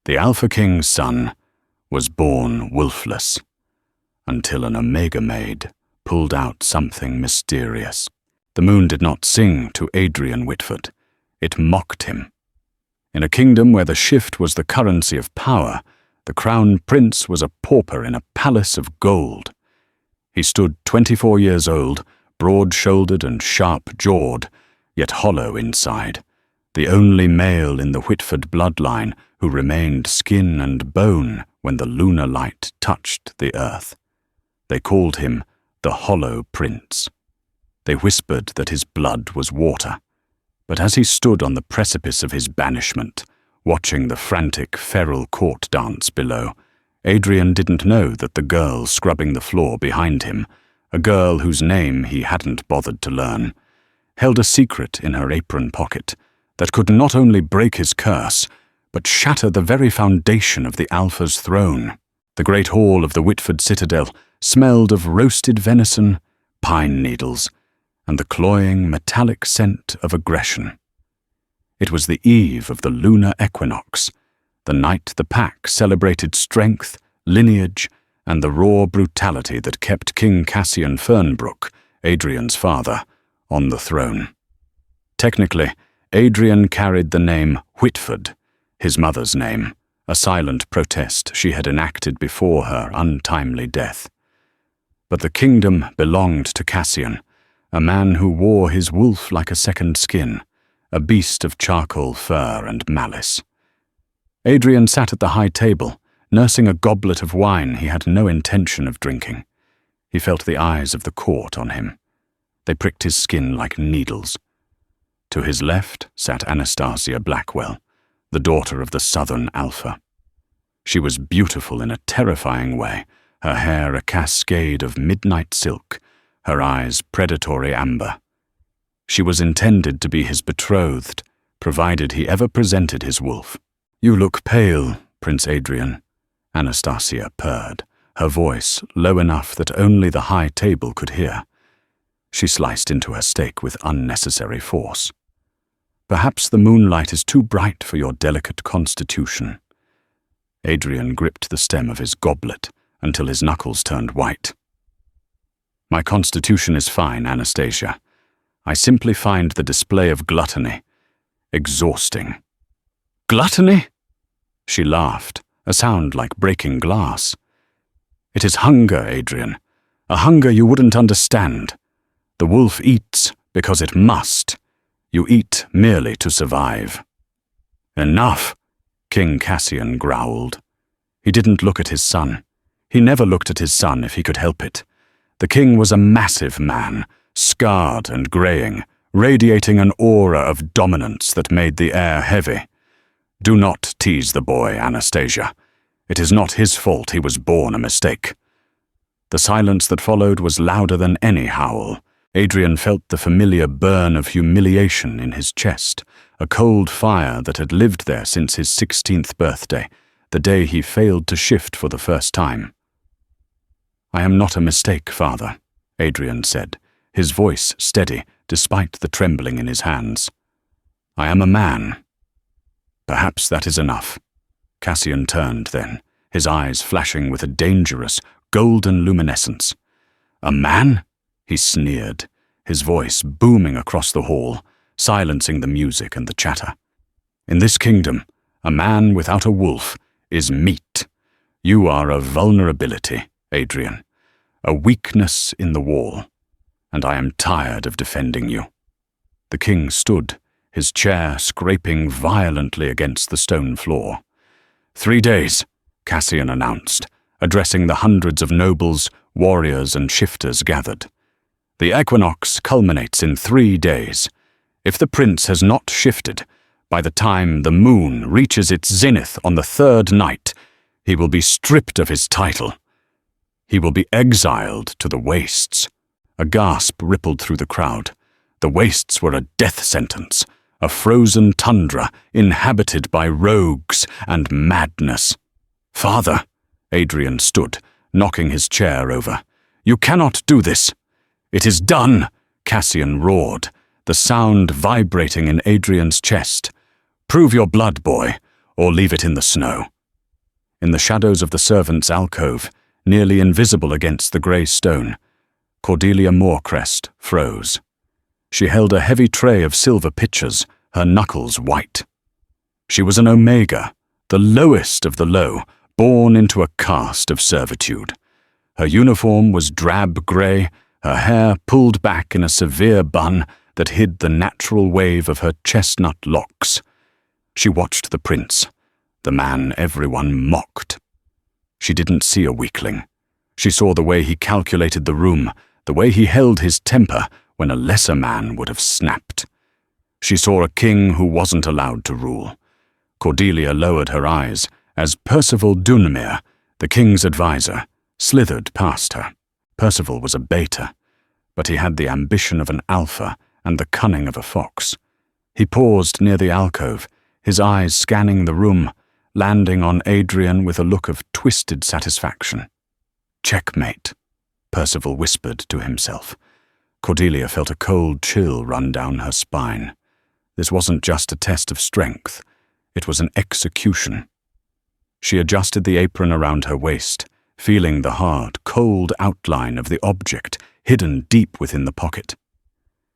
The Alpha King's son was born wolfless, until an Omega Maid pulled out something mysterious. The moon did not sing to Adrian Whitford. It mocked him. In a kingdom where the shift was the currency of power, the crown prince was a pauper in a palace of gold. He stood 24 years old, broad-shouldered and sharp-jawed, yet hollow inside, the only male in the Whitford bloodline who remained skin and bone when the lunar light touched the earth. They called him the Hollow Prince. They whispered that his blood was water, but as he stood on the precipice of his banishment, watching the frantic feral court dance below, Adrian didn't know that the girl scrubbing the floor behind him, a girl whose name he hadn't bothered to learn, held a secret in her apron pocket that could not only break his curse, but shatter the very foundation of the Alpha's throne. The great hall of the Whitford citadel smelled of roasted venison, pine needles, and the cloying metallic scent of aggression. It was the eve of the lunar equinox, the night the pack celebrated strength, lineage, and the raw brutality that kept King Cassian Fernbrook, Adrian's father, on the throne. Technically, Adrian carried the name Whitford, his mother's name, a silent protest she had enacted before her untimely death. But the kingdom belonged to Cassian, a man who wore his wolf like a second skin, a beast of charcoal fur and malice. Adrian sat at the high table, nursing a goblet of wine he had no intention of drinking. He felt the eyes of the court on him. They pricked his skin like needles. To his left sat Anastasia Blackwell, the daughter of the Southern Alpha. She was beautiful in a terrifying way, her hair a cascade of midnight silk, her eyes predatory amber. She was intended to be his betrothed, provided he ever presented his wolf. "You look pale, Prince Adrian," Anastasia purred, her voice low enough that only the high table could hear. She sliced into her steak with unnecessary force. "Perhaps the moonlight is too bright for your delicate constitution." Adrian gripped the stem of his goblet until his knuckles turned white. "My constitution is fine, Anastasia. I simply find the display of gluttony exhausting." "Gluttony?" She laughed, a sound like breaking glass. "It is hunger, Adrian, a hunger you wouldn't understand. The wolf eats because it must. You eat merely to survive." "Enough," King Cassian growled. He didn't look at his son. He never looked at his son if he could help it. The king was a massive man, scarred and graying, radiating an aura of dominance that made the air heavy. "Do not tease the boy, Anastasia. It is not his fault he was born a mistake." The silence that followed was louder than any howl. Adrian felt the familiar burn of humiliation in his chest, a cold fire that had lived there since his 16th birthday, the day he failed to shift for the first time. "I am not a mistake, father," Adrian said, his voice steady despite the trembling in his hands. "I am a man." "Perhaps that is enough." Cassian turned then, his eyes flashing with a dangerous, golden luminescence. "A man?" he sneered, his voice booming across the hall, silencing the music and the chatter. "In this kingdom, a man without a wolf is meat. You are a vulnerability, Adrian, a weakness in the wall, and I am tired of defending you." The king stood, his chair scraping violently against the stone floor. 3 days, Cassian announced, addressing the hundreds of nobles, warriors, and shifters gathered. "The equinox culminates in 3 days. If the prince has not shifted, by the time the moon reaches its zenith on the 3rd night, he will be stripped of his title. He will be exiled to the wastes." A gasp rippled through the crowd. The wastes were a death sentence, a frozen tundra inhabited by rogues and madness. "Father," Adrian stood, knocking his chair over, "you cannot do this." "It is done," Cassian roared, the sound vibrating in Adrian's chest. "Prove your blood, boy, or leave it in the snow." In the shadows of the servants' alcove, nearly invisible against the grey stone, Cordelia Morecrest froze. She held a heavy tray of silver pitchers, her knuckles white. She was an Omega, the lowest of the low, born into a caste of servitude. Her uniform was drab grey, her hair pulled back in a severe bun that hid the natural wave of her chestnut locks. She watched the prince, the man everyone mocked. She didn't see a weakling. She saw the way he calculated the room, the way he held his temper when a lesser man would have snapped. She saw a king who wasn't allowed to rule. Cordelia lowered her eyes as Percival Dunmere, the king's advisor, slithered past her. Percival was a beta, but he had the ambition of an alpha and the cunning of a fox. He paused near the alcove, his eyes scanning the room, landing on Adrian with a look of twisted satisfaction. "Checkmate," Percival whispered to himself. Cordelia felt a cold chill run down her spine. This wasn't just a test of strength, it was an execution. She adjusted the apron around her waist, feeling the hard, cold outline of the object hidden deep within the pocket.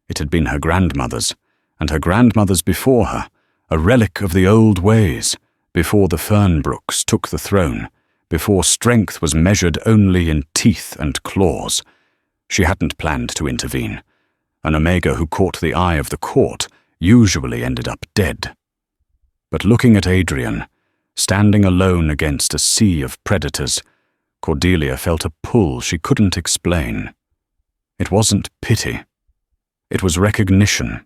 It had been her grandmother's, and her grandmother's before her, a relic of the old ways, before the Fernbrooks took the throne, before strength was measured only in teeth and claws. She hadn't planned to intervene. An Omega who caught the eye of the court usually ended up dead. But looking at Adrian, standing alone against a sea of predators, Cordelia felt a pull she couldn't explain. It wasn't pity. It was recognition.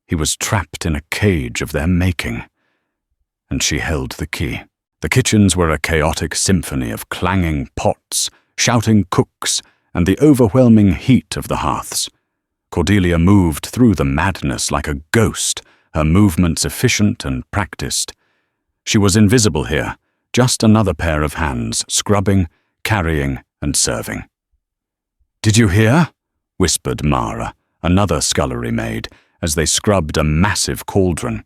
He was trapped in a cage of their making. And she held the key. The kitchens were a chaotic symphony of clanging pots, shouting cooks, and the overwhelming heat of the hearths. Cordelia moved through the madness like a ghost, her movements efficient and practiced. She was invisible here, just another pair of hands, scrubbing, carrying, and serving. "Did you hear?" whispered Mara, another scullery maid, as they scrubbed a massive cauldron.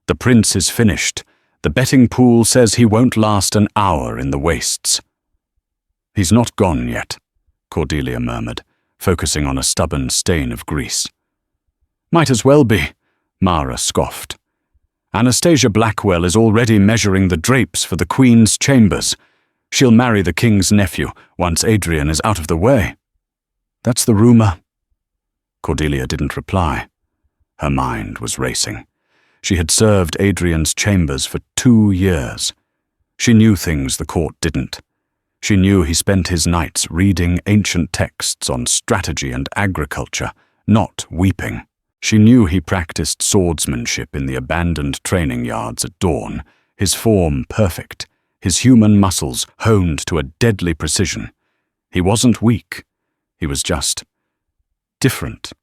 "The prince is finished. The betting pool says he won't last an hour in the wastes." "He's not gone yet," Cordelia murmured, focusing on a stubborn stain of grease. "Might as well be," Mara scoffed. "Anastasia Blackwell is already measuring the drapes for the Queen's chambers. She'll marry the king's nephew once Adrian is out of the way." "That's the rumor." Cordelia didn't reply. Her mind was racing. She had served Adrian's chambers for 2 years. She knew things the court didn't. She knew he spent his nights reading ancient texts on strategy and agriculture, not weeping. She knew he practiced swordsmanship in the abandoned training yards at dawn, his form perfect, his human muscles honed to a deadly precision. He wasn't weak. He was just different.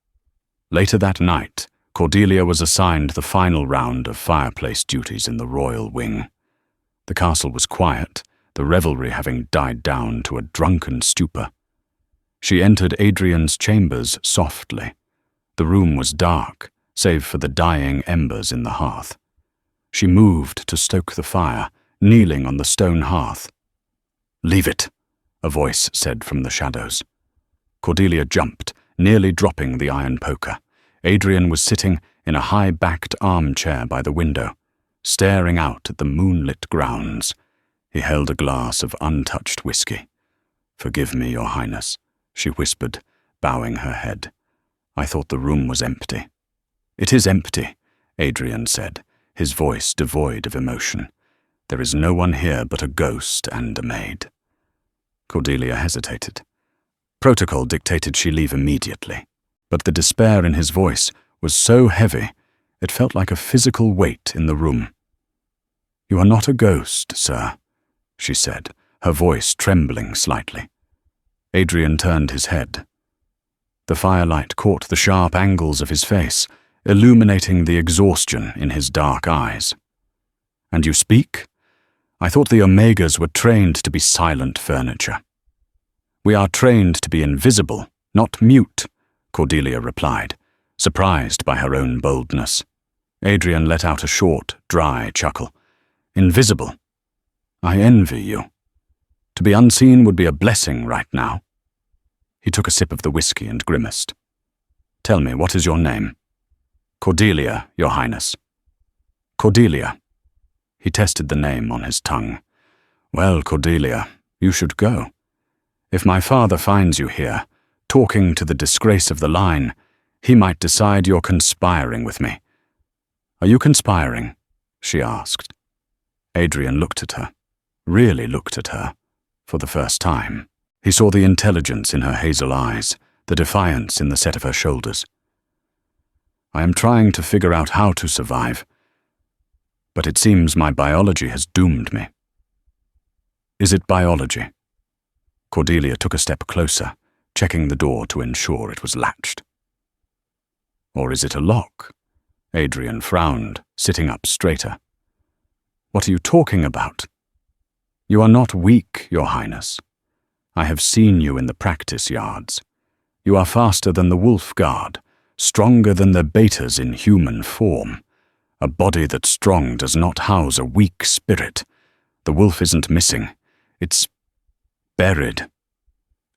Later that night, Cordelia was assigned the final round of fireplace duties in the royal wing. The castle was quiet, the revelry having died down to a drunken stupor. She entered Adrian's chambers softly. The room was dark, save for the dying embers in the hearth. She moved to stoke the fire, kneeling on the stone hearth. "Leave it," a voice said from the shadows. Cordelia jumped, nearly dropping the iron poker. Adrian was sitting in a high-backed armchair by the window, staring out at the moonlit grounds. He held a glass of untouched whiskey. "Forgive me, Your Highness," she whispered, bowing her head. "I thought the room was empty." "It is empty," Adrian said, his voice devoid of emotion. "There is no one here but a ghost and a maid." Cordelia hesitated. Protocol dictated she leave immediately, but the despair in his voice was so heavy it felt like a physical weight in the room. "You are not a ghost, sir," she said, her voice trembling slightly. Adrian turned his head. The firelight caught the sharp angles of his face, illuminating the exhaustion in his dark eyes. "And you speak? I thought the Omegas were trained to be silent furniture." "We are trained to be invisible, not mute," Cordelia replied, surprised by her own boldness. Adrian let out a short, dry chuckle. invisible. I envy you. To be unseen would be a blessing right now." He took a sip of the whiskey and grimaced. "Tell me, what is your name?" "Cordelia, Your Highness." "Cordelia." He tested the name on his tongue. "Well, Cordelia, you should go. If my father finds you here, talking to the disgrace of the line, he might decide you're conspiring with me." "Are you conspiring?" she asked. Adrian looked at her, really looked at her, for the first time. He saw the intelligence in her hazel eyes, the defiance in the set of her shoulders. "I am trying to figure out how to survive, but it seems my biology has doomed me." "Is it biology?" Cordelia took a step closer, checking the door to ensure it was latched. "Or is it a lock?" Adrian frowned, sitting up straighter. "What are you talking about?" "You are not weak, Your Highness. I have seen you in the practice yards. You are faster than the wolf guard, stronger than the betas in human form. A body that's strong does not house a weak spirit. The wolf isn't missing. It's buried."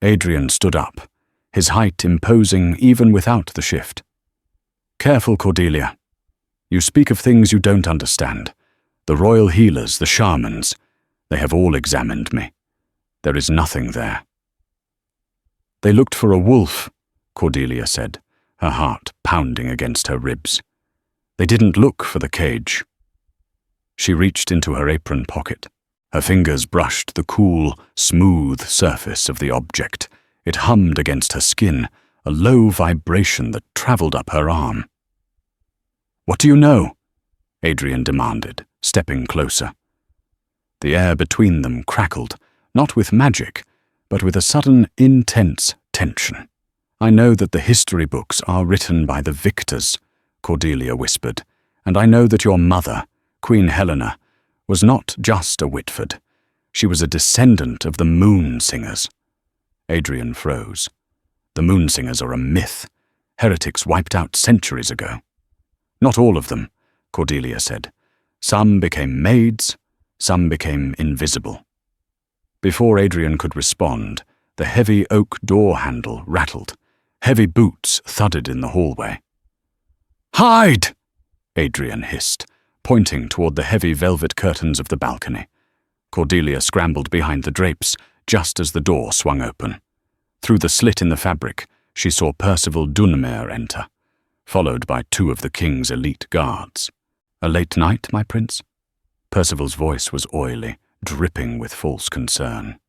Adrian stood up, his height imposing even without the shift. "Careful, Cordelia. You speak of things you don't understand. The royal healers, the shamans, they have all examined me. There is nothing there." "They looked for a wolf," Cordelia said, her heart pounding against her ribs. "They didn't look for the cage." She reached into her apron pocket. Her fingers brushed the cool, smooth surface of the object. It hummed against her skin, a low vibration that traveled up her arm. "What do you know?" Adrian demanded, stepping closer. The air between them crackled, not with magic, but with a sudden, intense tension. "I know that the history books are written by the victors," Cordelia whispered, "and I know that your mother, Queen Helena, was not just a Whitford. She was a descendant of the Moon Singers." Adrian froze. "The Moon Singers are a myth. Heretics wiped out centuries ago." "Not all of them," Cordelia said. "Some became maids, some became invisible." Before Adrian could respond, the heavy oak door handle rattled. Heavy boots thudded in the hallway. "Hide!" Adrian hissed, pointing toward the heavy velvet curtains of the balcony. Cordelia scrambled behind the drapes just as the door swung open. Through the slit in the fabric, she saw Percival Dunmer enter, followed by 2 of the king's elite guards. "A late night, my prince?" Percival's voice was oily, dripping with false concern.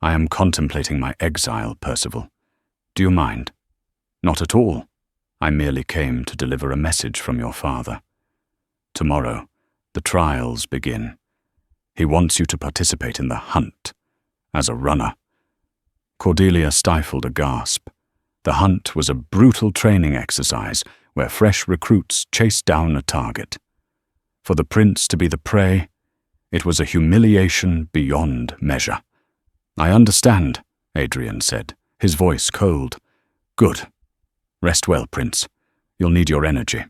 "I am contemplating my exile, Percival. Do you mind?" "Not at all. I merely came to deliver a message from your father. Tomorrow, the trials begin. He wants you to participate in the hunt, as a runner." Cordelia stifled a gasp. The hunt was a brutal training exercise where fresh recruits chased down a target. For the prince to be the prey, it was a humiliation beyond measure. "I understand," Adrian said, his voice cold. "Good. Rest well, Prince. You'll need your energy."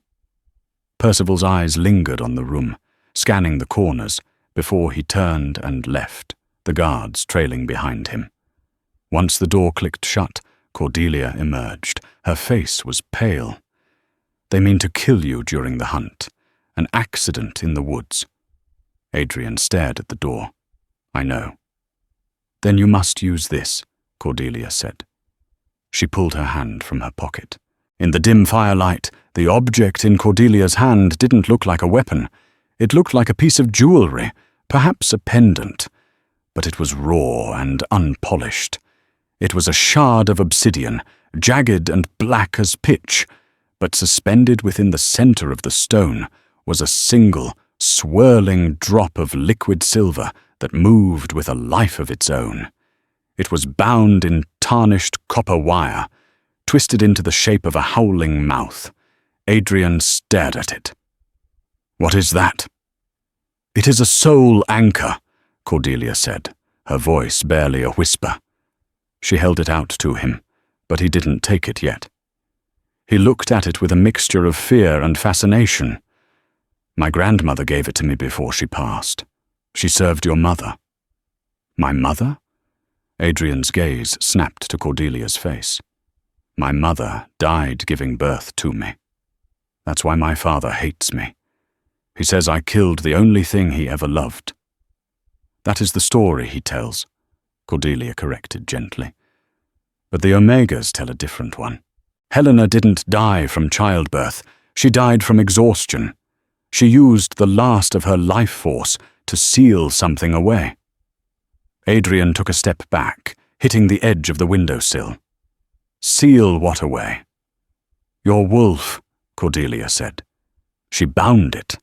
Percival's eyes lingered on the room, scanning the corners, before he turned and left, the guards trailing behind him. Once the door clicked shut, Cordelia emerged. Her face was pale. "They mean to kill you during the hunt. An accident in the woods." Adrian stared at the door. "I know." "Then you must use this," Cordelia said. She pulled her hand from her pocket. In the dim firelight, the object in Cordelia's hand didn't look like a weapon. It looked like a piece of jewelry, perhaps a pendant. But it was raw and unpolished. It was a shard of obsidian, jagged and black as pitch, but suspended within the center of the stone was a single, swirling drop of liquid silver that moved with a life of its own. It was bound in tarnished copper wire, twisted into the shape of a howling mouth. Adrian stared at it. "What is that?" "It is a soul anchor," Cordelia said, her voice barely a whisper. She held it out to him, but he didn't take it yet. He looked at it with a mixture of fear and fascination. My grandmother gave it to me before she passed. She served your mother." "My mother?" Adrian's gaze snapped to Cordelia's face. "My mother died giving birth to me. That's why my father hates me. He says I killed the only thing he ever loved." "That is the story he tells," Cordelia corrected gently. "But the Omegas tell a different one. Helena didn't die from childbirth. She died from exhaustion. She used the last of her life force to seal something away." Adrian took a step back, hitting the edge of the windowsill. "Seal what away?" "Your wolf," Cordelia said. "She bound it.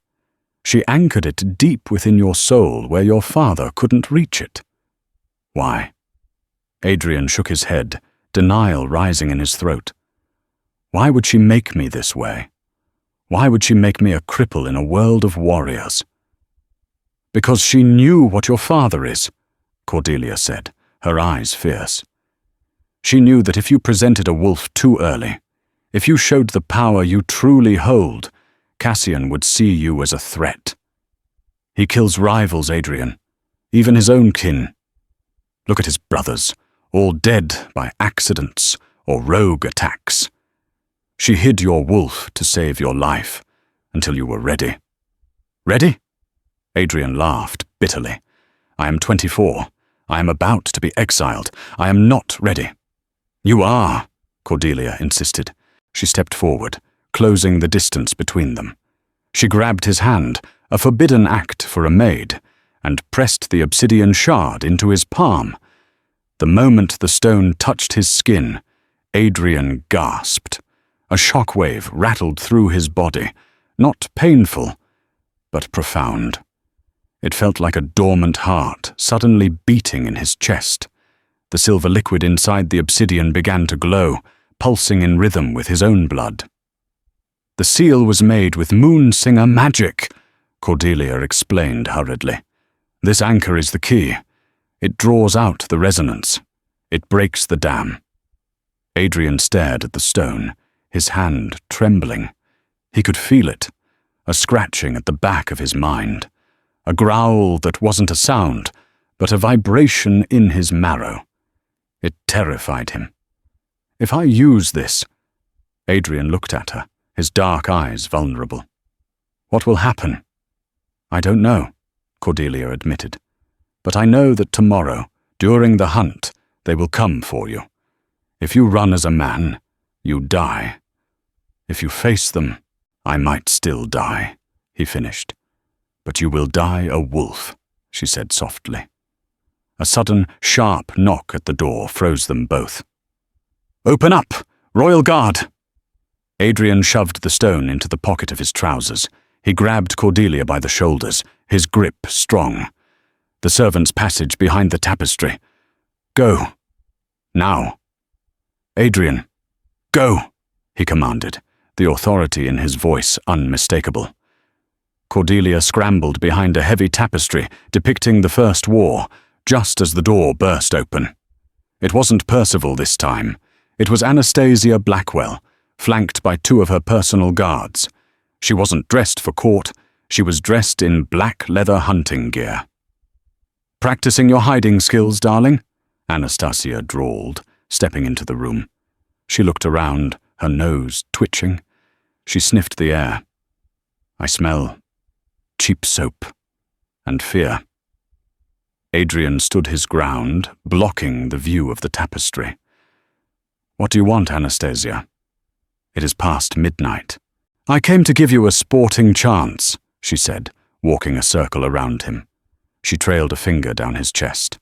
She anchored it deep within your soul where your father couldn't reach it." "Why?" Adrian shook his head, denial rising in his throat. "Why would she make me this way? Why would she make me a cripple in a world of warriors?" "Because she knew what your father is," Cordelia said, her eyes fierce. "She knew that if you presented a wolf too early, if you showed the power you truly hold, Cassian would see you as a threat. He kills rivals, Adrian, even his own kin. Look at his brothers, all dead by accidents or rogue attacks. She hid your wolf to save your life, until you were ready." "Ready?" Adrian laughed bitterly. "I am 24. I am about to be exiled. I am not ready." "You are," Cordelia insisted. She stepped forward, closing the distance between them. She grabbed his hand, a forbidden act for a maid, and pressed the obsidian shard into his palm. The moment the stone touched his skin, Adrian gasped. A shockwave rattled through his body, not painful, but profound. It felt like a dormant heart suddenly beating in his chest. The silver liquid inside the obsidian began to glow, pulsing in rhythm with his own blood. "The seal was made with Moonsinger magic," Cordelia explained hurriedly. "This anchor is the key. It draws out the resonance. It breaks the dam." Adrian stared at the stone, his hand trembling. He could feel it, a scratching at the back of his mind, a growl that wasn't a sound, but a vibration in his marrow. It terrified him. "If I use this—" Adrian looked at her, his dark eyes vulnerable. "What will happen?" "I don't know," Cordelia admitted. "But I know that tomorrow, during the hunt, they will come for you. If you run as a man, you die. If you face them, I might still die," he finished. "But you will die a wolf," she said softly. A sudden, sharp knock at the door froze them both. "Open up! Royal Guard!" Adrian shoved the stone into the pocket of his trousers. He grabbed Cordelia by the shoulders, his grip strong. "The servants' passage behind the tapestry. Go. Now." "Adrian, go," he commanded, the authority in his voice unmistakable. Cordelia scrambled behind a heavy tapestry depicting the First War, just as the door burst open. It wasn't Percival this time. It was Anastasia Blackwell, flanked by 2 of her personal guards. She wasn't dressed for court. She was dressed in black leather hunting gear. "Practicing your hiding skills, darling?" Anastasia drawled, stepping into the room. She looked around, her nose twitching. She sniffed the air. "I smell cheap soap and fear." Adrian stood his ground, blocking the view of the tapestry. "What do you want, Anastasia?" "It is past midnight." "I came to give you a sporting chance," she said, walking a circle around him. She trailed a finger down his chest.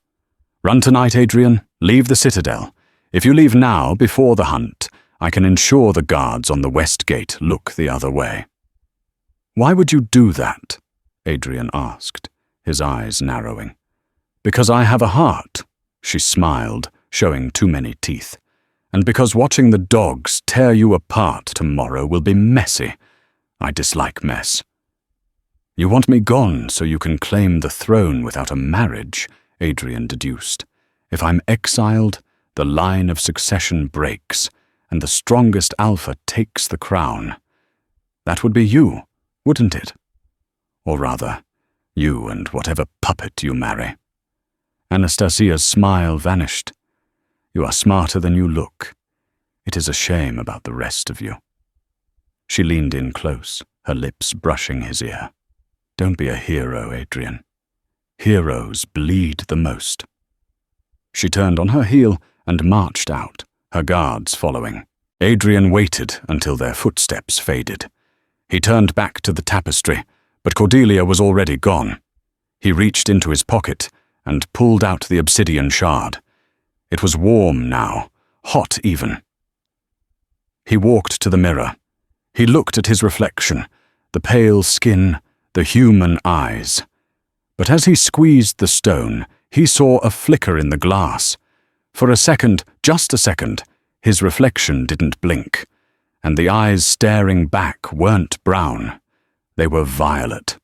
"Run tonight, Adrian. Leave the citadel. If you leave now, before the hunt, I can ensure the guards on the west gate look the other way." "Why would you do that?" Adrian asked, his eyes narrowing. "Because I have a heart," she smiled, showing too many teeth. "And because watching the dogs tear you apart tomorrow will be messy. I dislike mess." "You want me gone so you can claim the throne without a marriage," Adrian deduced. "If I'm exiled, the line of succession breaks, and the strongest alpha takes the crown. That would be you, wouldn't it?" Or rather, you and whatever puppet you marry. Anastasia's smile vanished. You are smarter than you look. It is a shame about the rest of you. She leaned in close, her lips brushing his ear. Don't be a hero, Adrian. Heroes bleed the most. She turned on her heel and marched out, her guards following. Adrian waited until their footsteps faded. He turned back to the tapestry, but Cordelia was already gone. He reached into his pocket and pulled out the obsidian shard. It was warm now, hot even. He walked to the mirror. He looked at his reflection, the pale skin, the human eyes. But as he squeezed the stone, he saw a flicker in the glass. For a second, just a second, his reflection didn't blink, and the eyes staring back weren't brown. They were violet,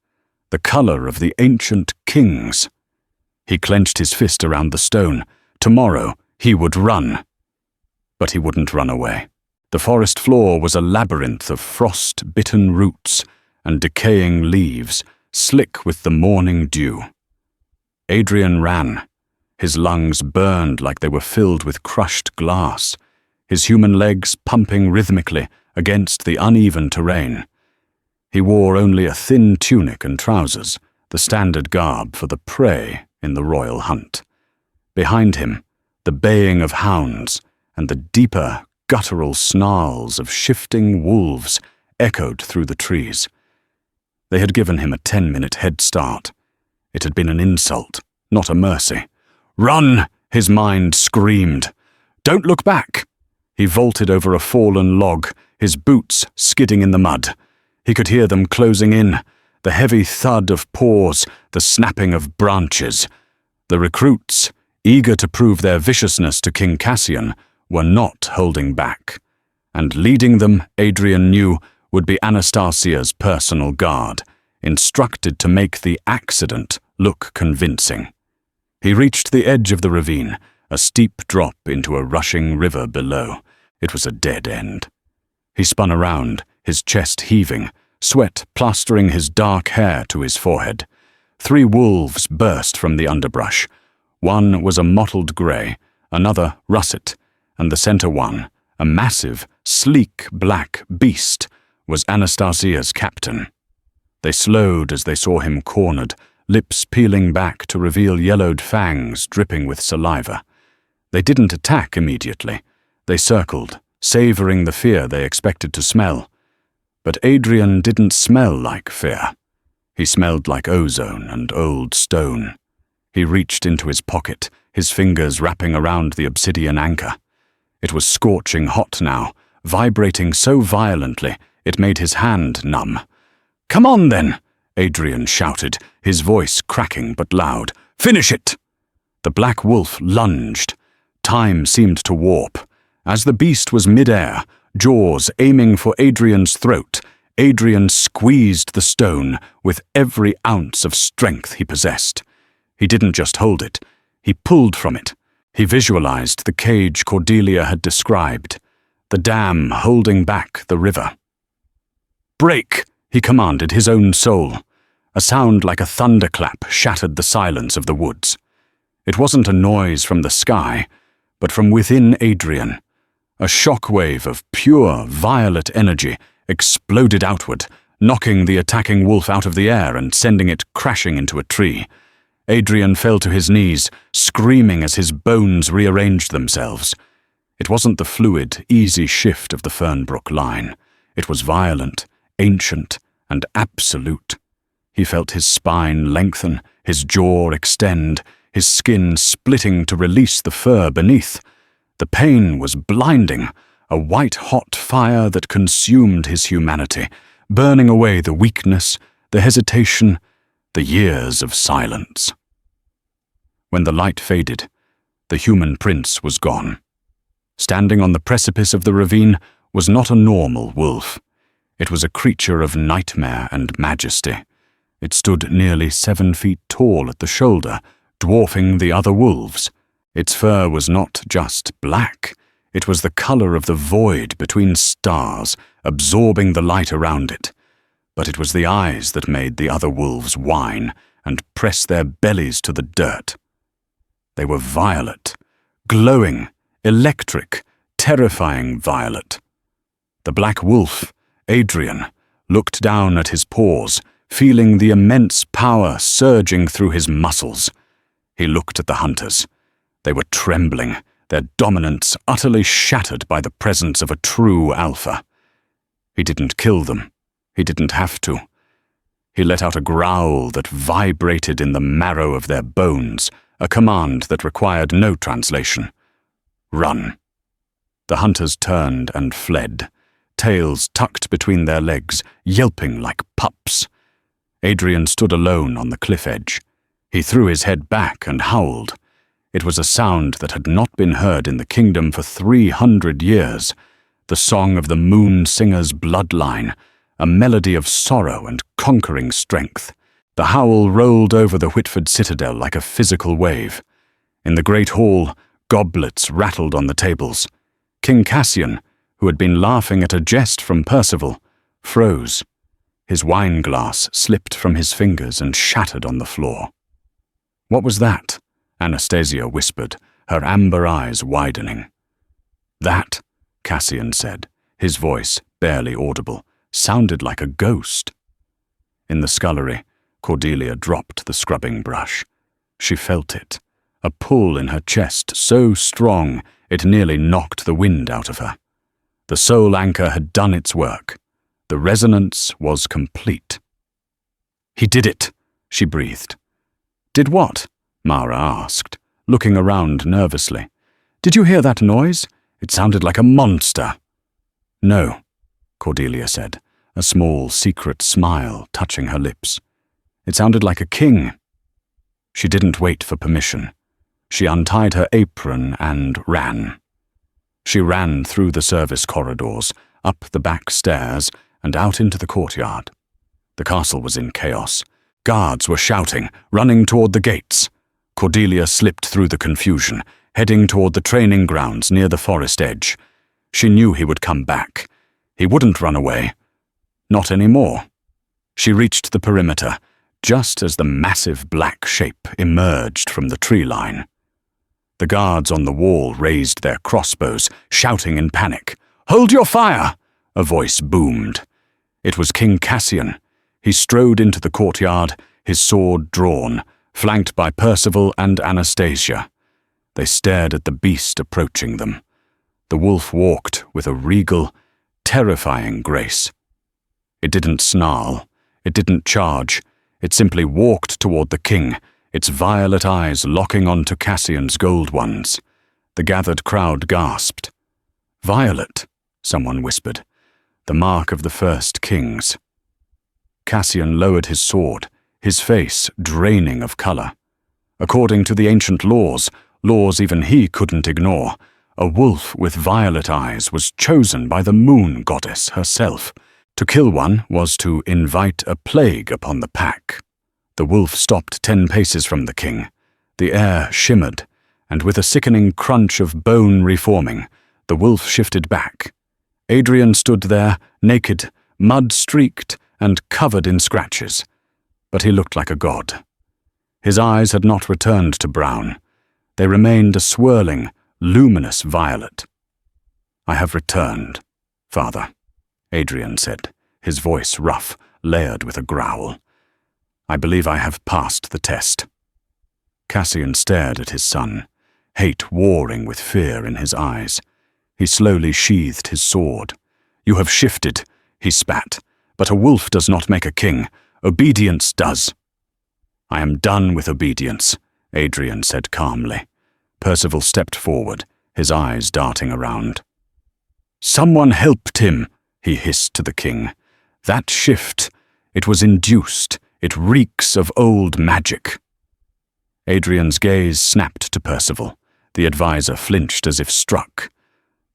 the color of the ancient kings. He clenched his fist around the stone. Tomorrow he would run. But he wouldn't run away. The forest floor was a labyrinth of frost-bitten roots and decaying leaves, slick with the morning dew. Adrian ran. His lungs burned like they were filled with crushed glass, his human legs pumping rhythmically against the uneven terrain. He wore only a thin tunic and trousers, the standard garb for the prey in the royal hunt. Behind him, the baying of hounds and the deeper, guttural snarls of shifting wolves echoed through the trees. They had given him a 10-minute head start. It had been an insult, not a mercy. "Run!" his mind screamed. "Don't look back!" He vaulted over a fallen log, his boots skidding in the mud. He could hear them closing in, the heavy thud of paws, the snapping of branches. The recruits, eager to prove their viciousness to King Cassian, were not holding back. And leading them, Adrian knew, would be Anastasia's personal guard, instructed to make the accident look convincing. He reached the edge of the ravine, a steep drop into a rushing river below. It was a dead end. He spun around, his chest heaving, sweat plastering his dark hair to his forehead. 3 wolves burst from the underbrush. One was a mottled grey, another russet, and the center one, a massive, sleek black beast, was Anastasia's captain. They slowed as they saw him cornered, lips peeling back to reveal yellowed fangs dripping with saliva. They didn't attack immediately. They circled, savoring the fear they expected to smell. But Adrian didn't smell like fear. He smelled like ozone and old stone. He reached into his pocket, his fingers wrapping around the obsidian anchor. It was scorching hot now, vibrating so violently it made his hand numb. "Come on, then!" Adrian shouted, his voice cracking but loud. "Finish it!" The black wolf lunged. Time seemed to warp. As the beast was mid-air, jaws aiming for Adrian's throat, Adrian squeezed the stone with every ounce of strength he possessed. He didn't just hold it. He pulled from it. He visualized the cage Cordelia had described, the dam holding back the river. "Break!" he commanded his own soul. A sound like a thunderclap shattered the silence of the woods. It wasn't a noise from the sky, but from within Adrian. A shockwave of pure, violet energy exploded outward, knocking the attacking wolf out of the air and sending it crashing into a tree. Adrian fell to his knees, screaming as his bones rearranged themselves. It wasn't the fluid, easy shift of the Fernbrook line. It was violent, ancient, and absolute. He felt his spine lengthen, his jaw extend, his skin splitting to release the fur beneath. The pain was blinding, a white-hot fire that consumed his humanity, burning away the weakness, the hesitation, the years of silence. When the light faded, the human prince was gone. Standing on the precipice of the ravine was not a normal wolf. It was a creature of nightmare and majesty. It stood nearly 7 feet tall at the shoulder, dwarfing the other wolves. Its fur was not just black. It was the color of the void between stars, absorbing the light around it. but it was the eyes that made the other wolves whine and press their bellies to the dirt. They were violet, glowing, electric, terrifying violet. The black wolf, Adrian, looked down at his paws, feeling the immense power surging through his muscles. He looked at the hunters. They were trembling, their dominance utterly shattered by the presence of a true alpha. He didn't kill them. He didn't have to. He let out a growl that vibrated in the marrow of their bones, a command that required no translation. Run. The hunters turned and fled, tails tucked between their legs, yelping like pups. Adrian stood alone on the cliff edge. He threw his head back and howled. It was a sound that had not been heard in the kingdom for 300 years, the song of the moon singer's bloodline, a melody of sorrow and conquering strength. The howl rolled over the Whitford citadel like a physical wave. In the great hall, goblets rattled on the tables. King Cassian, who had been laughing at a jest from Percival, froze. His wine glass slipped from his fingers and shattered on the floor. "What was that?" Anastasia whispered, her amber eyes widening. "That," Cassian said, his voice, barely audible, sounded like a ghost. In the scullery, Cordelia dropped the scrubbing brush. She felt it, a pull in her chest so strong it nearly knocked the wind out of her. The soul anchor had done its work. The resonance was complete. "He did it," she breathed. "Did what?" Mara asked, looking around nervously. "Did you hear that noise? It sounded like a monster." "No," Cordelia said, a small secret smile touching her lips. "It sounded like a king." She didn't wait for permission. She untied her apron and ran. She ran through the service corridors, up the back stairs, and out into the courtyard. The castle was in chaos. Guards were shouting, running toward the gates. Cordelia slipped through the confusion, heading toward the training grounds near the forest edge. She knew he would come back. He wouldn't run away. Not anymore. She reached the perimeter, just as the massive black shape emerged from the tree line. The guards on the wall raised their crossbows, shouting in panic. "Hold your fire!" a voice boomed. It was King Cassian. He strode into the courtyard, his sword drawn, flanked by Percival and Anastasia. They stared at the beast approaching them. The wolf walked with a regal, terrifying grace. It didn't snarl. It didn't charge. It simply walked toward the king, its violet eyes locking onto Cassian's gold ones. The gathered crowd gasped. "Violet," someone whispered. "The mark of the first kings." Cassian lowered his sword, his face draining of color. According to the ancient laws even he couldn't ignore, a wolf with violet eyes was chosen by the moon goddess herself. To kill one was to invite a plague upon the pack. The wolf stopped 10 paces from the king. The air shimmered, and with a sickening crunch of bone reforming, the wolf shifted back. Adrian stood there, naked, mud-streaked, and covered in scratches. But he looked like a god. His eyes had not returned to brown. They remained a swirling, luminous violet. "I have returned, Father," Adrian said, his voice rough, layered with a growl. "I believe I have passed the test." Cassian stared at his son, hate warring with fear in his eyes. He slowly sheathed his sword. "You have shifted," he spat, "but a wolf does not make a king. Obedience does." "I am done with obedience," Adrian said calmly. Percival stepped forward, his eyes darting around. "Someone helped him," he hissed to the king. "That shift, it was induced. It reeks of old magic." Adrian's gaze snapped to Percival. The advisor flinched as if struck.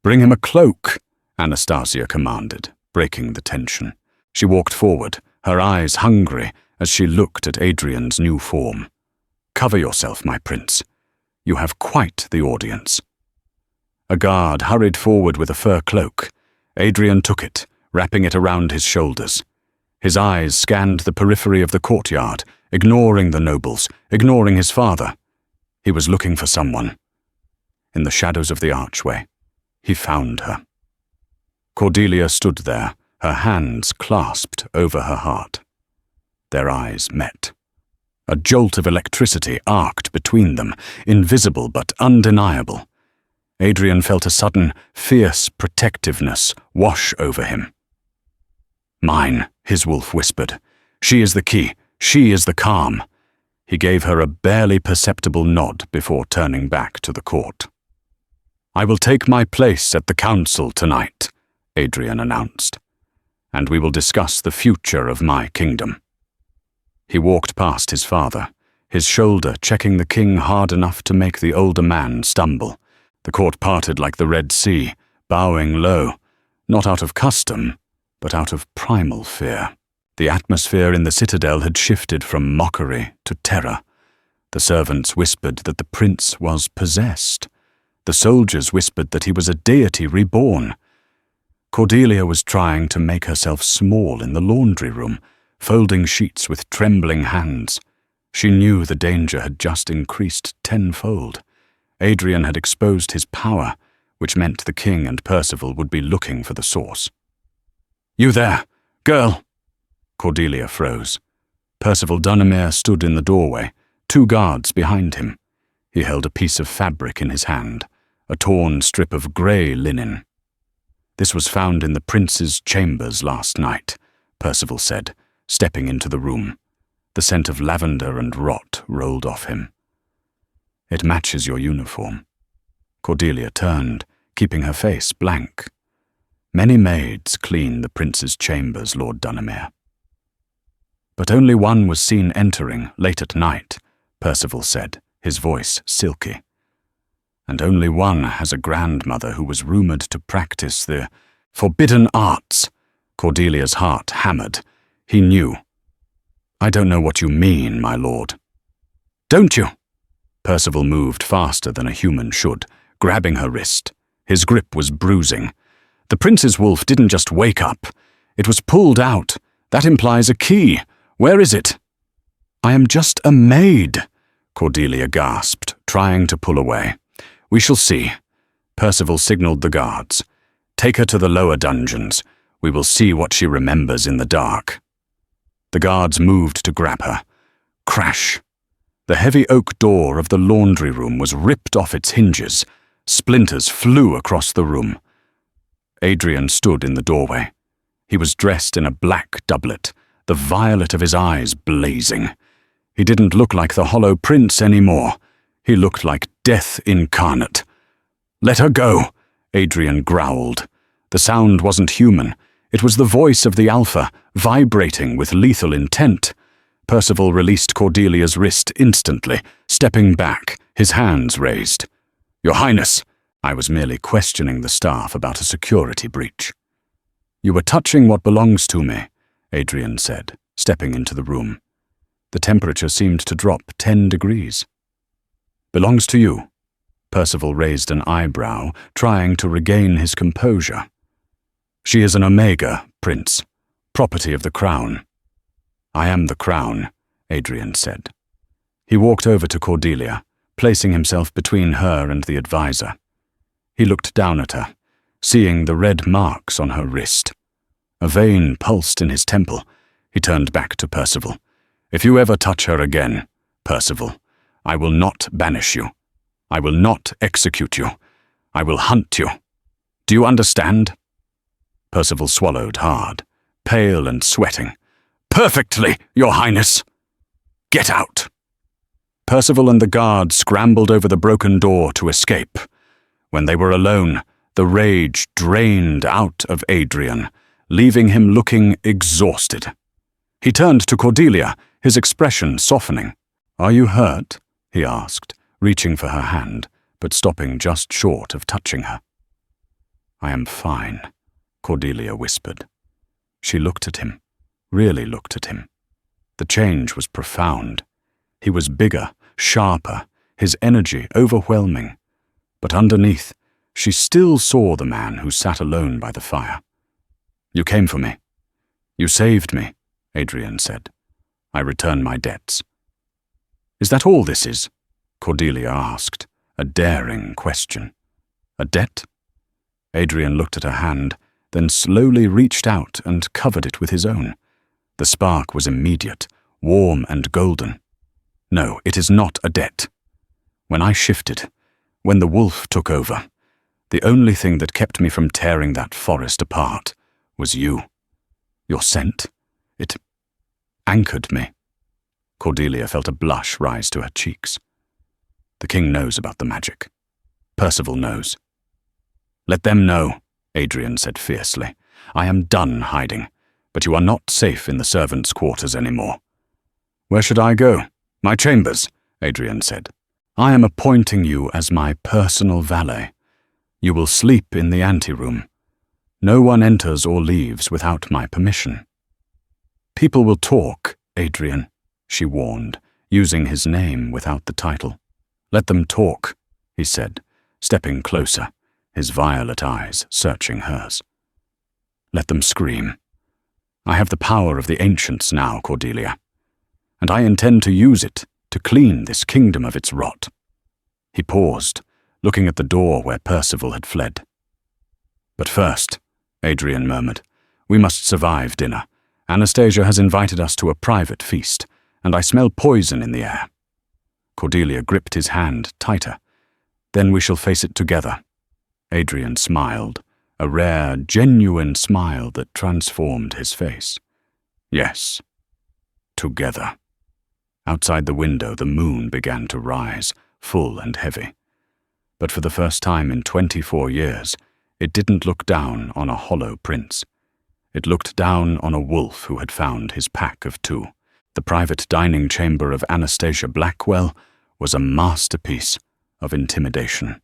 "Bring him a cloak," Anastasia commanded, breaking the tension. She walked forward, her eyes hungry as she looked at Adrian's new form. "Cover yourself, my prince. You have quite the audience." A guard hurried forward with a fur cloak. Adrian took it, wrapping it around his shoulders. His eyes scanned the periphery of the courtyard, ignoring the nobles, ignoring his father. He was looking for someone. In the shadows of the archway, he found her. Cordelia stood there, her hands clasped over her heart. Their eyes met. A jolt of electricity arced between them, invisible but undeniable. Adrian felt a sudden, fierce protectiveness wash over him. "Mine," his wolf whispered. "She is the key. She is the calm." He gave her a barely perceptible nod before turning back to the court. "I will take my place at the council tonight," Adrian announced, "and we will discuss the future of my kingdom." He walked past his father, his shoulder checking the king hard enough to make the older man stumble. The court parted like the Red Sea, bowing low, not out of custom, but out of primal fear. The atmosphere in the citadel had shifted from mockery to terror. The servants whispered that the prince was possessed. The soldiers whispered that he was a deity reborn. Cordelia was trying to make herself small in the laundry room, folding sheets with trembling hands. She knew the danger had just increased tenfold. Adrian had exposed his power, which meant the king and Percival would be looking for the source. "You there, girl!" Cordelia froze. Percival Dunamere stood in the doorway, 2 guards behind him. He held a piece of fabric in his hand, a torn strip of grey linen. "This was found in the prince's chambers last night," Percival said, stepping into the room. The scent of lavender and rot rolled off him. "It matches your uniform." Cordelia turned, keeping her face blank. "Many maids clean the prince's chambers, Lord Dunamere." "But only one was seen entering late at night," Percival said, his voice silky. "And only one has a grandmother who was rumoured to practice the forbidden arts." Cordelia's heart hammered. He knew. "I don't know what you mean, my lord." "Don't you?" Percival moved faster than a human should, grabbing her wrist. His grip was bruising. "The prince's wolf didn't just wake up. It was pulled out. That implies a key. Where is it?" "I am just a maid," Cordelia gasped, trying to pull away. "We shall see." Percival signaled the guards. "Take her to the lower dungeons. We will see what she remembers in the dark." The guards moved to grab her. Crash! The heavy oak door of the laundry room was ripped off its hinges. Splinters flew across the room. Adrian stood in the doorway. He was dressed in a black doublet, the violet of his eyes blazing. He didn't look like the Hollow Prince anymore. He looked like death incarnate. "Let her go," Adrian growled. The sound wasn't human. It was the voice of the Alpha, vibrating with lethal intent. Percival released Cordelia's wrist instantly, stepping back, his hands raised. "Your Highness, I was merely questioning the staff about a security breach." "You were touching what belongs to me," Adrian said, stepping into the room. The temperature seemed to drop 10 degrees. "Belongs to you?" Percival raised an eyebrow, trying to regain his composure. "She is an Omega, Prince, property of the Crown." "I am the Crown," Adrian said. He walked over to Cordelia, placing himself between her and the advisor. He looked down at her, seeing the red marks on her wrist. A vein pulsed in his temple. He turned back to Percival. "If you ever touch her again, Percival, I will not banish you. I will not execute you. I will hunt you. Do you understand?" Percival swallowed hard, pale and sweating. "Perfectly, Your Highness." "Get out." Percival and the guard scrambled over the broken door to escape. When they were alone, the rage drained out of Adrian, leaving him looking exhausted. He turned to Cordelia, his expression softening. "Are you hurt?" he asked, reaching for her hand, but stopping just short of touching her. "I am fine," Cordelia whispered. She looked at him, really looked at him. The change was profound. He was bigger, sharper, his energy overwhelming. But underneath, she still saw the man who sat alone by the fire. "You came for me. You saved me," Adrian said. "I return my debts." "Is that all this is?" Cordelia asked, a daring question. "A debt?" Adrian looked at her hand, then slowly reached out and covered it with his own. The spark was immediate, warm and golden. "No, it is not a debt. When I shifted, when the wolf took over, the only thing that kept me from tearing that forest apart was you. Your scent, it anchored me." Cordelia felt a blush rise to her cheeks. "The king knows about the magic. Percival knows." "Let them know," Adrian said fiercely. "I am done hiding, but you are not safe in the servants' quarters anymore." "Where should I go?" "My chambers," Adrian said. "I am appointing you as my personal valet. You will sleep in the anteroom. No one enters or leaves without my permission." "People will talk, Adrian," she warned, using his name without the title. "Let them talk," he said, stepping closer, his violet eyes searching hers. "Let them scream. I have the power of the ancients now, Cordelia, and I intend to use it to clean this kingdom of its rot." He paused, looking at the door where Percival had fled. "But first," Adrian murmured, "we must survive dinner. Anastasia has invited us to a private feast, and I smell poison in the air." Cordelia gripped his hand tighter. "Then we shall face it together." Adrian smiled, a rare, genuine smile that transformed his face. "Yes, together." Outside the window, the moon began to rise, full and heavy. But for the first time in 24 years, it didn't look down on a hollow prince. It looked down on a wolf who had found his pack of two. The private dining chamber of Anastasia Blackwell was a masterpiece of intimidation.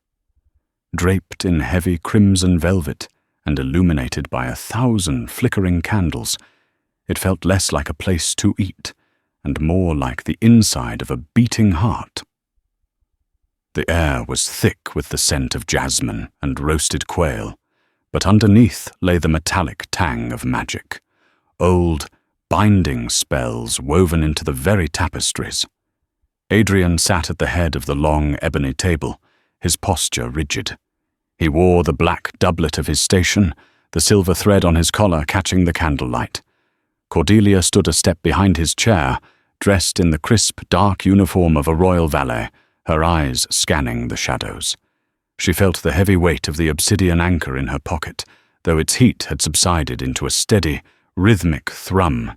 Draped in heavy crimson velvet and illuminated by 1,000 flickering candles, it felt less like a place to eat and more like the inside of a beating heart. The air was thick with the scent of jasmine and roasted quail, but underneath lay the metallic tang of magic, old, binding spells woven into the very tapestries. Adrian sat at the head of the long ebony table, his posture rigid. He wore the black doublet of his station, the silver thread on his collar catching the candlelight. Cordelia stood a step behind his chair, dressed in the crisp, dark uniform of a royal valet, her eyes scanning the shadows. She felt the heavy weight of the obsidian anchor in her pocket, though its heat had subsided into a steady, rhythmic thrum,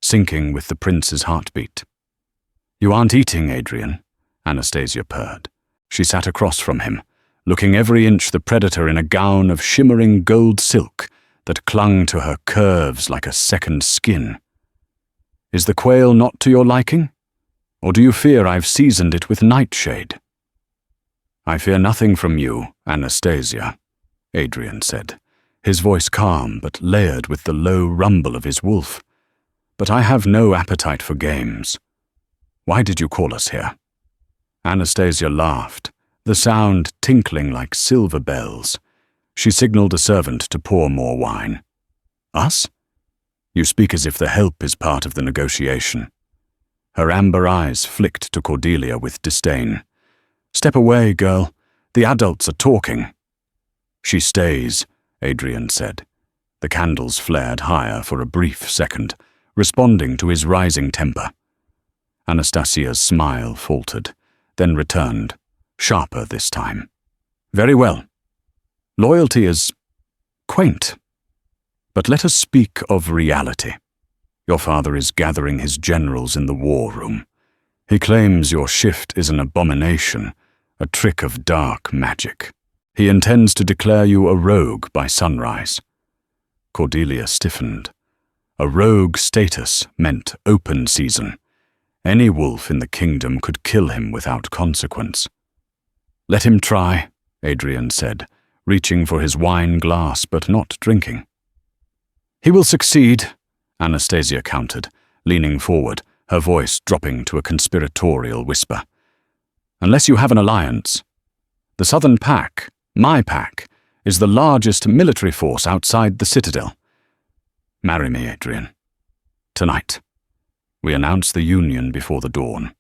syncing with the prince's heartbeat. "You aren't eating, Adrian," Anastasia purred. She sat across from him, looking every inch the predator in a gown of shimmering gold silk that clung to her curves like a second skin. "Is the quail not to your liking? Or do you fear I've seasoned it with nightshade?" "I fear nothing from you, Anastasia," Adrian said, his voice calm but layered with the low rumble of his wolf. "But I have no appetite for games. Why did you call us here?" Anastasia laughed, the sound tinkling like silver bells. She signaled a servant to pour more wine. "Us? You speak as if the help is part of the negotiation." Her amber eyes flicked to Cordelia with disdain. "Step away, girl. The adults are talking." "She stays," Adrian said. The candles flared higher for a brief second, responding to his rising temper. Anastasia's smile faltered, then returned, sharper this time. "Very well. Loyalty is quaint. But let us speak of reality. Your father is gathering his generals in the war room. He claims your shift is an abomination, a trick of dark magic. He intends to declare you a rogue by sunrise." Cordelia stiffened. A rogue status meant open season. Any wolf in the kingdom could kill him without consequence. "Let him try," Adrian said, reaching for his wine glass but not drinking. "He will succeed," Anastasia countered, leaning forward, her voice dropping to a conspiratorial whisper. "Unless you have an alliance. The Southern Pack, my pack, is the largest military force outside the Citadel. Marry me, Adrian. Tonight. We announce the union before the dawn.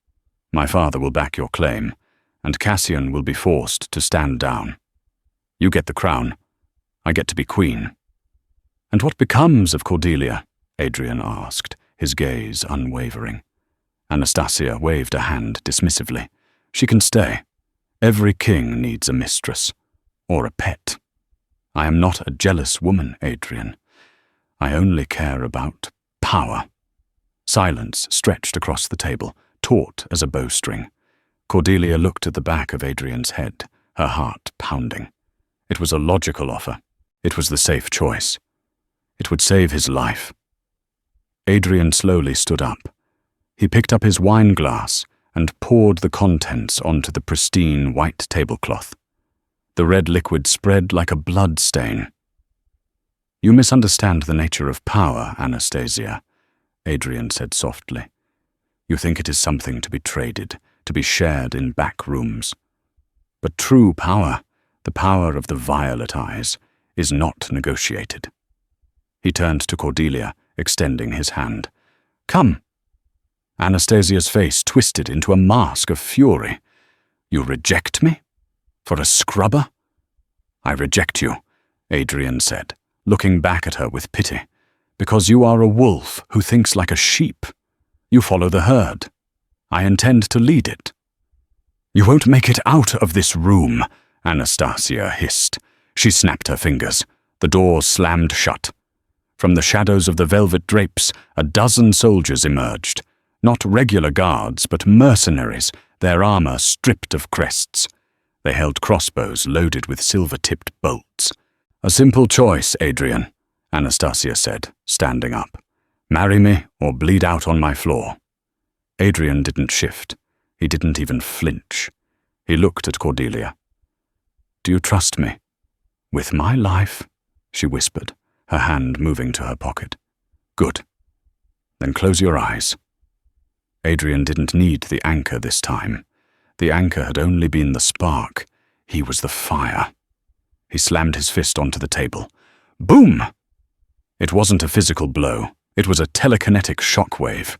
My father will back your claim, and Cassian will be forced to stand down. You get the crown. I get to be queen." "And what becomes of Cordelia?" Adrian asked, his gaze unwavering. Anastasia waved a hand dismissively. "She can stay. Every king needs a mistress. Or a pet. I am not a jealous woman, Adrian. I only care about power." Silence stretched across the table, taut as a bowstring. Cordelia looked at the back of Adrian's head, her heart pounding. It was a logical offer. It was the safe choice. It would save his life. Adrian slowly stood up. He picked up his wine glass and poured the contents onto the pristine white tablecloth. The red liquid spread like a blood stain. "You misunderstand the nature of power, Anastasia," Adrian said softly. "You think it is something to be traded, to be shared in back rooms. But true power, the power of the violet eyes, is not negotiated." He turned to Cordelia, extending his hand. "Come." Anastasia's face twisted into a mask of fury. "You reject me? For a scrubber?" "I reject you," Adrian said, looking back at her with pity, "because you are a wolf who thinks like a sheep. You follow the herd. I intend to lead it." "You won't make it out of this room," Anastasia hissed. She snapped her fingers. The door slammed shut. From the shadows of the velvet drapes, a dozen soldiers emerged. Not regular guards, but mercenaries, their armor stripped of crests. They held crossbows loaded with silver-tipped bolts. "A simple choice, Adrian," Anastasia said, standing up. "Marry me or bleed out on my floor." Adrian didn't shift. He didn't even flinch. He looked at Cordelia. "Do you trust me?" "With my life," she whispered, her hand moving to her pocket. "Good. Then close your eyes." Adrian didn't need the anchor this time. The anchor had only been the spark. He was the fire. He slammed his fist onto the table. Boom! It wasn't a physical blow. It was a telekinetic shockwave.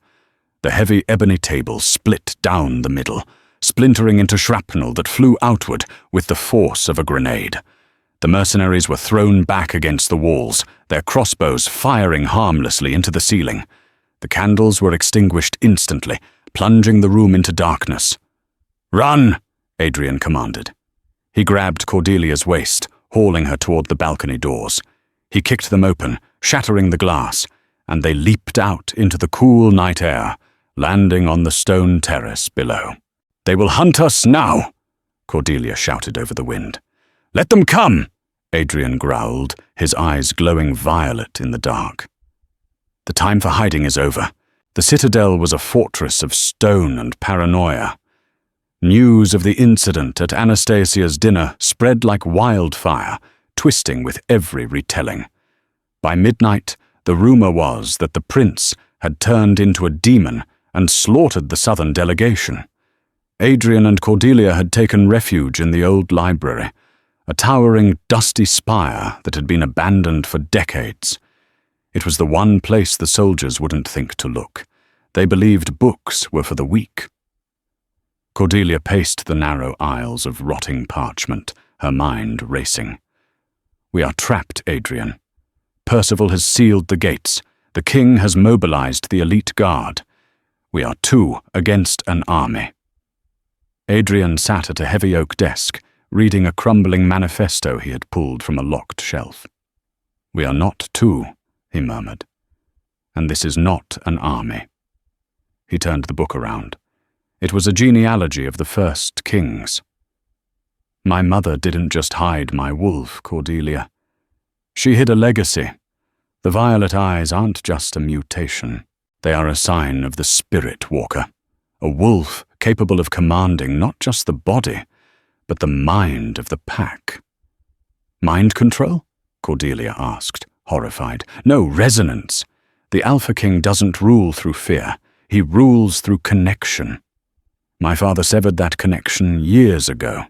The heavy ebony table split down the middle, splintering into shrapnel that flew outward with the force of a grenade. The mercenaries were thrown back against the walls, their crossbows firing harmlessly into the ceiling. The candles were extinguished instantly, plunging the room into darkness. "Run!" Adrian commanded. He grabbed Cordelia's waist, hauling her toward the balcony doors. He kicked them open, shattering the glass, and they leaped out into the cool night air, landing on the stone terrace below. "They will hunt us now!" Cordelia shouted over the wind. "Let them come!" Adrian growled, his eyes glowing violet in the dark. "The time for hiding is over." The citadel was a fortress of stone and paranoia. News of the incident at Anastasia's dinner spread like wildfire, twisting with every retelling. By midnight, the rumor was that the prince had turned into a demon and slaughtered the southern delegation. Adrian and Cordelia had taken refuge in the old library, a towering, dusty spire that had been abandoned for decades. It was the one place the soldiers wouldn't think to look. They believed books were for the weak. Cordelia paced the narrow aisles of rotting parchment, her mind racing. "We are trapped, Adrian. Percival has sealed the gates. The king has mobilized the elite guard. We are 2 against an army." Adrian sat at a heavy oak desk, reading a crumbling manifesto he had pulled from a locked shelf. "We are not 2, he murmured. "And this is not an army." He turned the book around. It was a genealogy of the first kings. "My mother didn't just hide my wolf, Cordelia. She hid a legacy. The violet eyes aren't just a mutation. They are a sign of the spirit walker, a wolf capable of commanding not just the body, but the mind of the pack." "Mind control?" Cordelia asked, horrified. "No, resonance. The Alpha King doesn't rule through fear. He rules through connection. My father severed that connection years ago.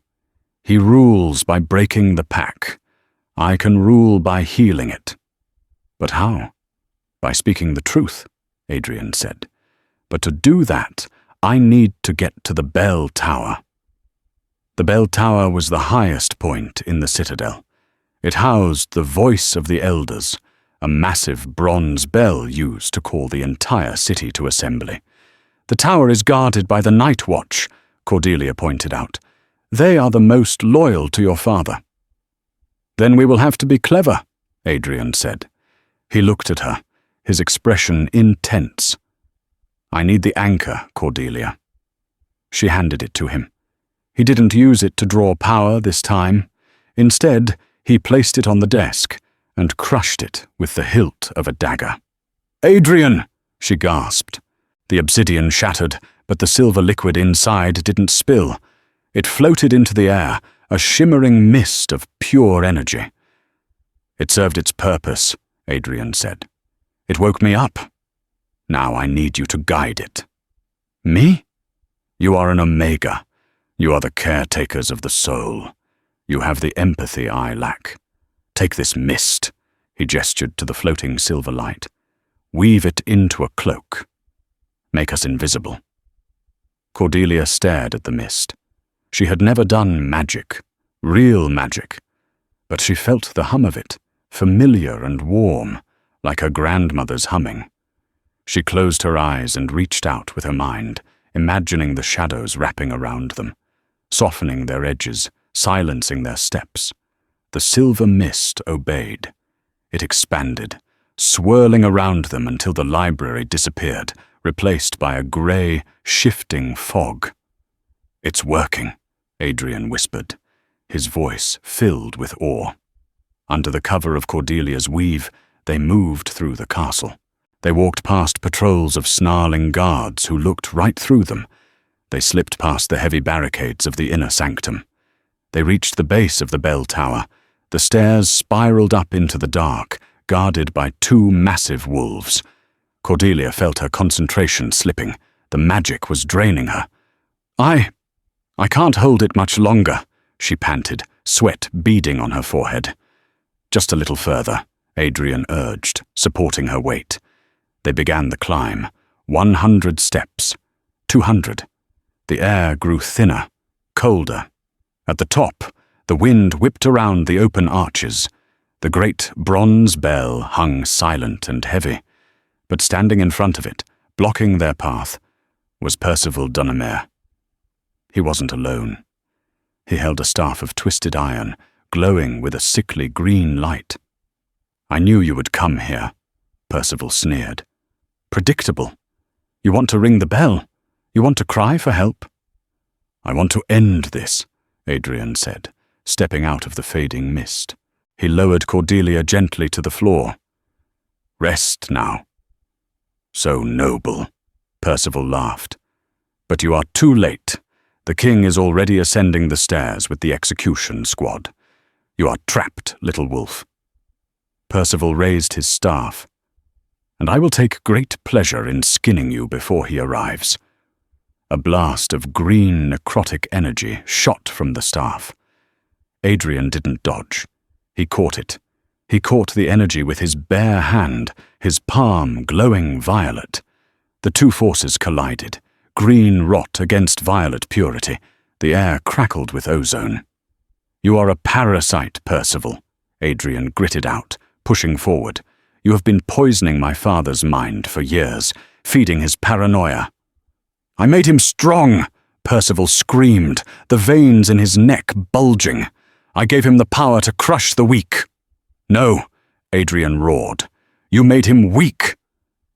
He rules by breaking the pack. I can rule by healing it." "But how?" "By speaking the truth," Adrian said. "But to do that, I need to get to the bell tower." The bell tower was the highest point in the citadel. It housed the voice of the elders, a massive bronze bell used to call the entire city to assembly. "The tower is guarded by the Night Watch," Cordelia pointed out. "They are the most loyal to your father." "Then we will have to be clever," Adrian said. He looked at her, his expression intense. "I need the anchor, Cordelia." She handed it to him. He didn't use it to draw power this time. Instead, he placed it on the desk and crushed it with the hilt of a dagger. "Adrian!" she gasped. The obsidian shattered, but the silver liquid inside didn't spill. It floated into the air, a shimmering mist of pure energy. "It served its purpose," Adrian said. "It woke me up. Now I need you to guide it." "Me?" "You are an Omega. You are the caretakers of the soul. You have the empathy I lack. Take this mist," he gestured to the floating silver light. "Weave it into a cloak. Make us invisible." Cordelia stared at the mist. She had never done magic, real magic, but she felt the hum of it, familiar and warm, like her grandmother's humming. She closed her eyes and reached out with her mind, imagining the shadows wrapping around them, softening their edges, silencing their steps. The silver mist obeyed. It expanded, swirling around them until the library disappeared, replaced by a grey, shifting fog. "It's working," Adrian whispered, his voice filled with awe. Under the cover of Cordelia's weave, they moved through the castle. They walked past patrols of snarling guards who looked right through them. They slipped past the heavy barricades of the inner sanctum. They reached the base of the bell tower. The stairs spiraled up into the dark, guarded by two massive wolves. Cordelia felt her concentration slipping. The magic was draining her. I can't hold it much longer," she panted, sweat beading on her forehead. "Just a little further," Adrian urged, supporting her weight. They began the climb. 100 steps. 200. The air grew thinner, colder. At the top, the wind whipped around the open arches. The great bronze bell hung silent and heavy. But standing in front of it, blocking their path, was Percival Dunamere. He wasn't alone. He held a staff of twisted iron, glowing with a sickly green light. "I knew you would come here," Percival sneered. "Predictable. You want to ring the bell? You want to cry for help?" "I want to end this," Adrian said, stepping out of the fading mist. He lowered Cordelia gently to the floor. "Rest now." "So noble," Percival laughed. "But you are too late. The king is already ascending the stairs with the execution squad. You are trapped, little wolf." Percival raised his staff. "And I will take great pleasure in skinning you before he arrives." A blast of green necrotic energy shot from the staff. Adrian didn't dodge. He caught it. He caught the energy with his bare hand, his palm glowing violet. The two forces collided. Green rot against violet purity. The air crackled with ozone. "You are a parasite, Percival," Adrian gritted out, pushing forward. "You have been poisoning my father's mind for years, feeding his paranoia." "I made him strong," Percival screamed, the veins in his neck bulging. "I gave him the power to crush the weak." "No," Adrian roared. "You made him weak."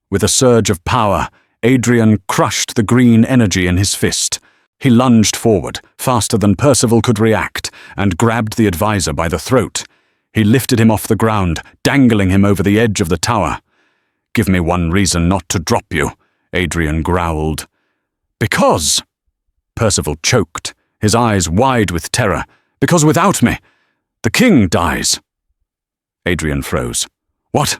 With a surge of power, Adrian crushed the green energy in his fist. He lunged forward, faster than Percival could react, and grabbed the advisor by the throat. He lifted him off the ground, dangling him over the edge of the tower. "Give me one reason not to drop you," Adrian growled. "Because," Percival choked, his eyes wide with terror. "Because without me, the king dies." Adrian froze. "What?"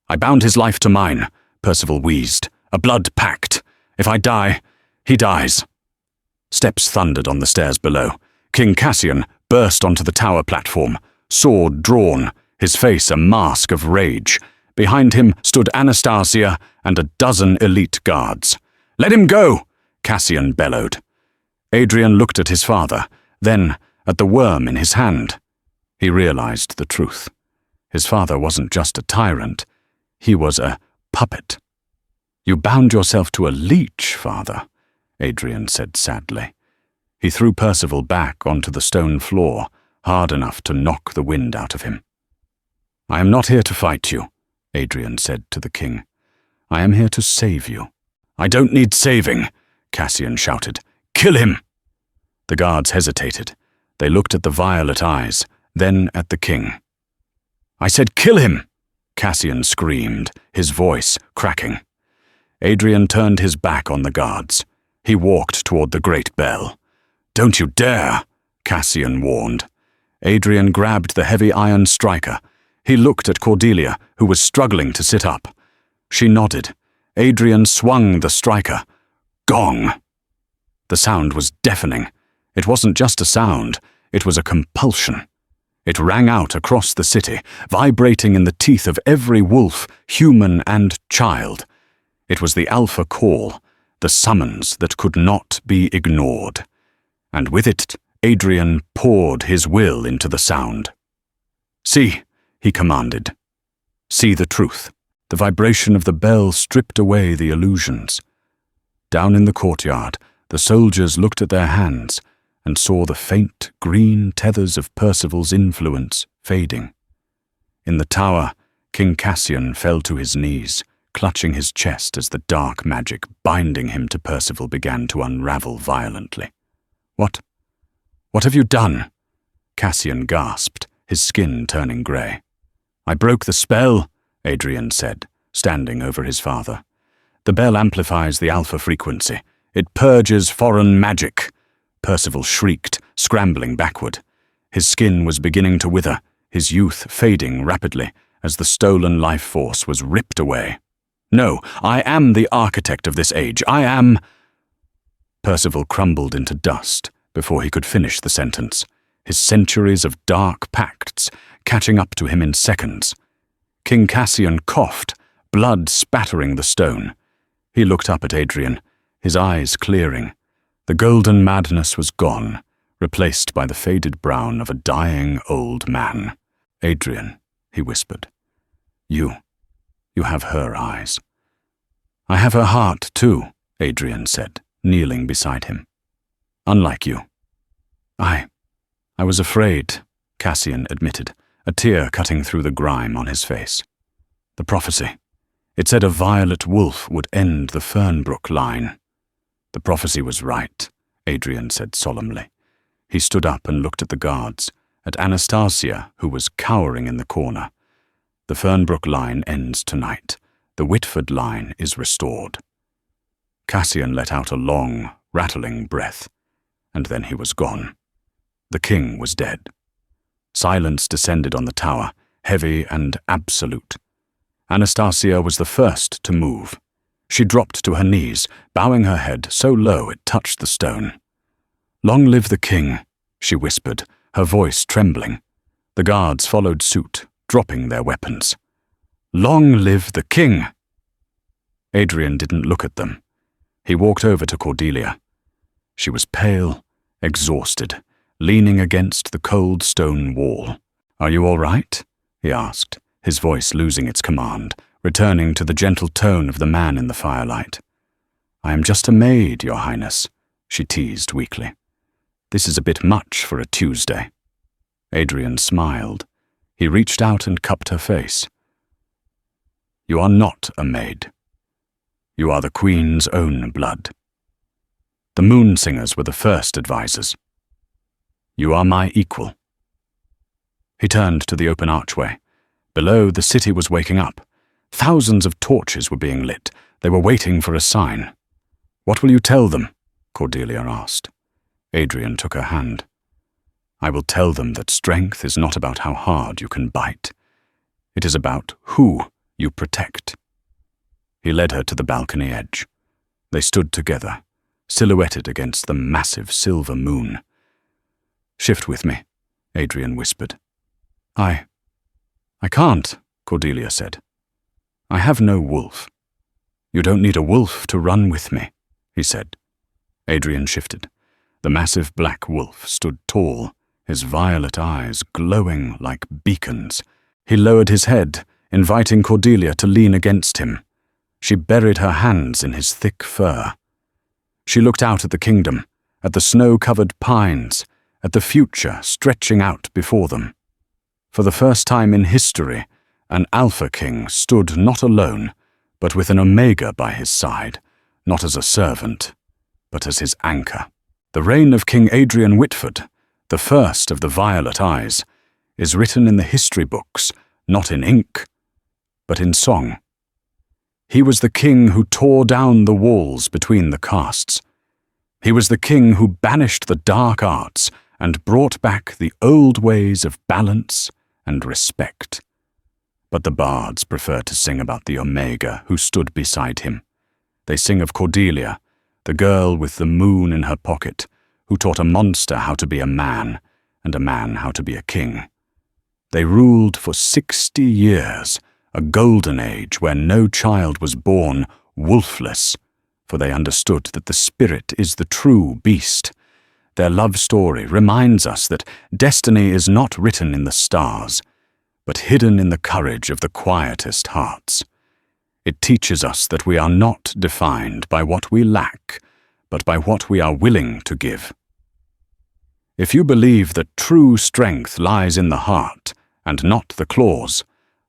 I bound his life to mine," Percival wheezed. "A blood pact. If I die, he dies." Steps thundered on the stairs below. King Cassian burst onto the tower platform, sword drawn, his face a mask of rage. Behind him stood Anastasia and a dozen elite guards. "Let him go!" Cassian bellowed. Adrian looked at his father, then at the worm in his hand. He realized the truth. His father wasn't just a tyrant. He was a puppet. "You bound yourself to a leech, father," Adrian said sadly. He threw Percival back onto the stone floor, hard enough to knock the wind out of him. "I am not here to fight you," Adrian said to the king. "I am here to save you." "I don't need saving," Cassian shouted. "Kill him!" The guards hesitated. They looked at the violet eyes, then at the king. "I said kill him!" Cassian screamed, his voice cracking. Adrian turned his back on the guards. He walked toward the great bell. "Don't you dare!" Cassian warned. Adrian grabbed the heavy iron striker. He looked at Cordelia, who was struggling to sit up. She nodded. Adrian swung the striker. Gong! The sound was deafening. It wasn't just a sound, it was a compulsion. It rang out across the city, vibrating in the teeth of every wolf, human and child. It was the alpha call, the summons that could not be ignored. And with it, Adrian poured his will into the sound. "See," he commanded. "See the truth." The vibration of the bell stripped away the illusions. Down in the courtyard, the soldiers looked at their hands and saw the faint green tethers of Percival's influence fading. In the tower, King Cassian fell to his knees, clutching his chest as the dark magic binding him to Percival began to unravel violently. What have you done?" Cassian gasped, his skin turning grey. "I broke the spell," Adrian said, standing over his father. "The bell amplifies the alpha frequency. It purges foreign magic." Percival shrieked, scrambling backward. His skin was beginning to wither, his youth fading rapidly as the stolen life force was ripped away. "No, I am the architect of this age. I am—" Percival crumbled into dust before he could finish the sentence, his centuries of dark pacts catching up to him in seconds. King Cassian coughed, blood spattering the stone. He looked up at Adrian, his eyes clearing. The golden madness was gone, replaced by the faded brown of a dying old man. "Adrian," he whispered, You have her eyes." "I have her heart, too," Adrian said, kneeling beside him. "Unlike you." I was afraid," Cassian admitted, a tear cutting through the grime on his face. "The prophecy. It said a violet wolf would end the Fernbrook line." "The prophecy was right," Adrian said solemnly. He stood up and looked at the guards, at Anastasia, who was cowering in the corner. "The Fernbrook line ends tonight. The Whitford line is restored." Cassian let out a long, rattling breath, and then he was gone. The king was dead. Silence descended on the tower, heavy and absolute. Anastasia was the first to move. She dropped to her knees, bowing her head so low it touched the stone. "Long live the king," she whispered, her voice trembling. The guards followed suit, dropping their weapons. "Long live the king!" Adrian didn't look at them. He walked over to Cordelia. She was pale, exhausted, leaning against the cold stone wall. "Are you all right?" he asked, his voice losing its command, returning to the gentle tone of the man in the firelight. "I am just a maid, Your Highness," she teased weakly. "This is a bit much for a Tuesday." Adrian smiled. He reached out and cupped her face. "You are not a maid. You are the Queen's own blood. The Moon Singers were the first advisors. You are my equal." He turned to the open archway. Below, the city was waking up. Thousands of torches were being lit. They were waiting for a sign. "What will you tell them?" Cordelia asked. Adrian took her hand. "I will tell them that strength is not about how hard you can bite. It is about who you protect." He led her to the balcony edge. They stood together, silhouetted against the massive silver moon. "Shift with me," Adrian whispered. I can't," Cordelia said. I have no wolf. You don't need a wolf to run with me, he said. Adrian shifted. The massive black wolf stood tall, his violet eyes glowing like beacons. He lowered his head, inviting Cordelia to lean against him. She buried her hands in his thick fur. She looked out at the kingdom, at the snow-covered pines, at the future stretching out before them. For the first time in history, an Alpha King stood not alone, but with an Omega by his side, not as a servant, but as his anchor. The reign of King Adrian Whitford, the first of the Violet Eyes, is written in the history books, not in ink, but in song. He was the king who tore down the walls between the castes. He was the king who banished the dark arts and brought back the old ways of balance and respect. But the bards prefer to sing about the Omega who stood beside him. They sing of Cordelia, the girl with the moon in her pocket, who taught a monster how to be a man, and a man how to be a king. They ruled for 60 years, a golden age where no child was born wolfless, for they understood that the spirit is the true beast. Their love story reminds us that destiny is not written in the stars, but hidden in the courage of the quietest hearts. It teaches us that we are not defined by what we lack, but by what we are willing to give. If you believe that true strength lies in the heart and not the claws,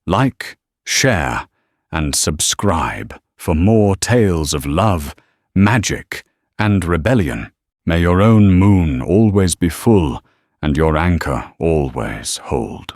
like, share, and subscribe for more tales of love, magic, and rebellion. May your own moon always be full and your anchor always hold.